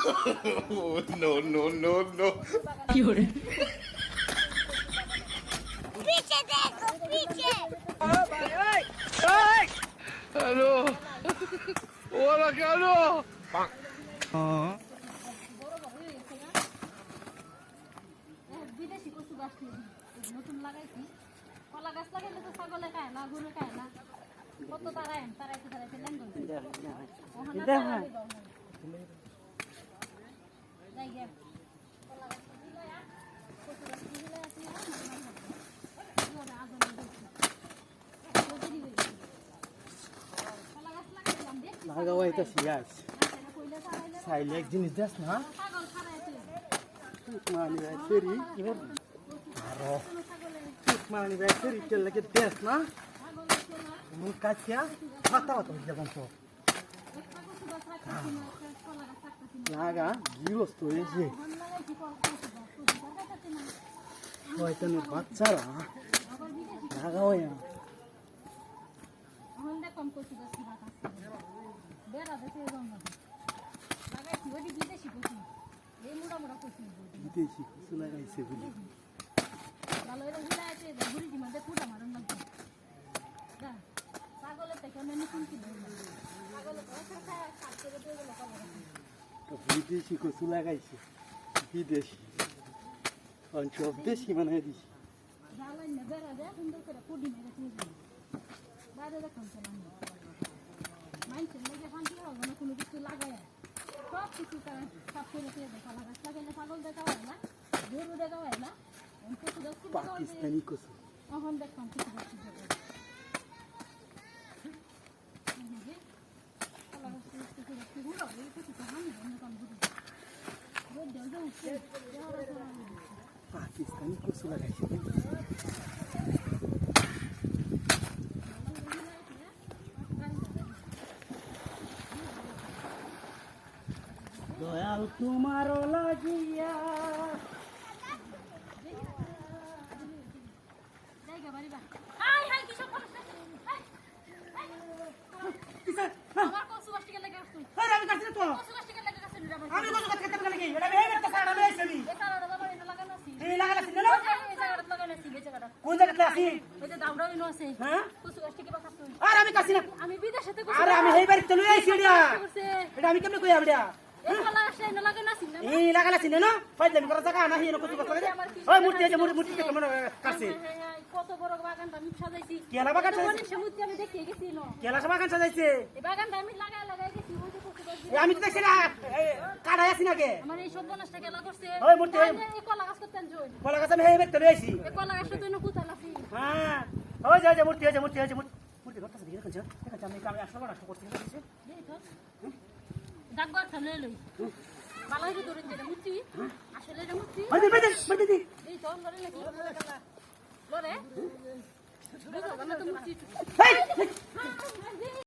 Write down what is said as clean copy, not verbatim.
Oh, no, no, no, no. पीछे देखो पीछे হ্যালো ওরা কেন বিদেশি কচু গাছ নতুন লাগাইছি কলা গাছ লাগাইলে তো ছাগলে খায় না গরু খায় না কত তারাইতে লেঙ্গল লাগাওয়াই তো সিয়াস সাইলে এক জিনিস দেখ না মানি ভাই ফেরি এবার আরো মানি ভাই ফেরি তেল লাগে দেখ না মন কাছিয়া মাথা মাথা হয়ে যাবেন তো লাগা গিরস তো এসে শয়তানের বাচ্চারা লাগাওয়াই কম কচু গাছ বেড়া দেখে লাগাইছি ওটি বিদেশি কচু এই মোড়া কচু বিদেশি কচু লাগাইছে বলে ভালো এরকম হুলাইছে ঘুরি মধ্যে ফুটা মারন লাগবে ছাগলের থেকে আমি নতুন কিনে ছাগলের বিদেশি কচু লাগাইছে বিদেশি সব দেশি বানাই দিছি জ্বালাই না বেড়া দেয় সুন্দর করে পুডি মেরে দিয়ে বাইরে দেখুন মাইন্সের লেগে শান্তি হবে না কোনো কিছু লাগায় সব কিছু সব করে দিয়ে দেখা লাগাস লাগাইলে ছাগল দেখা হয় না গরু দেখা হয় না কচু গাছ পাকিস্তানি কচু এখন দেখলাম কিছু গাছ পাকিস্তানি কচু লাগাইছে দয়াল তোমার লাগিয়া কোন জায়গাতে আছি আমি কাছি না আমি বিদেশে আরে আমি এই বাড়িতে লই আইছি এটা আমি কেমনে কই আবড়া এই লাগালা চিনে না ফাইজলামি করা জায়গা না হিনো কচু কথা ওই মূর্তি কেমন কাছে কত বড় বাগানটা আমি সাজাইছি কেলা বাগান সাজাইছে সমুদ্রে আমি দেখে গেছি না কেলা বাগান সাজাইছে এই বাগানটা আমি লাগাই গেছি ওই যে কচু গাছ আমি তো দেখছি না কাটাই আছি না কে আমার এই সব বনসটা গেলা করছে ওই মূর্তি এই কলা গাছ করতেন জয় কলা গাছ আমি এই বাড়িতে লই আইছি এই কলা গাছটা তো কোথায় লাফি হ্যাঁ ওই যে মূর্তি ধরতেছে দেখেন আমি আসলে নষ্ট করছি ডাকবার থামলে লই বালাই ধরে দে মুচি আসলে এটা মুচি বাইদে এই তো ধরে লাগি লরে দেখো না তো মুচি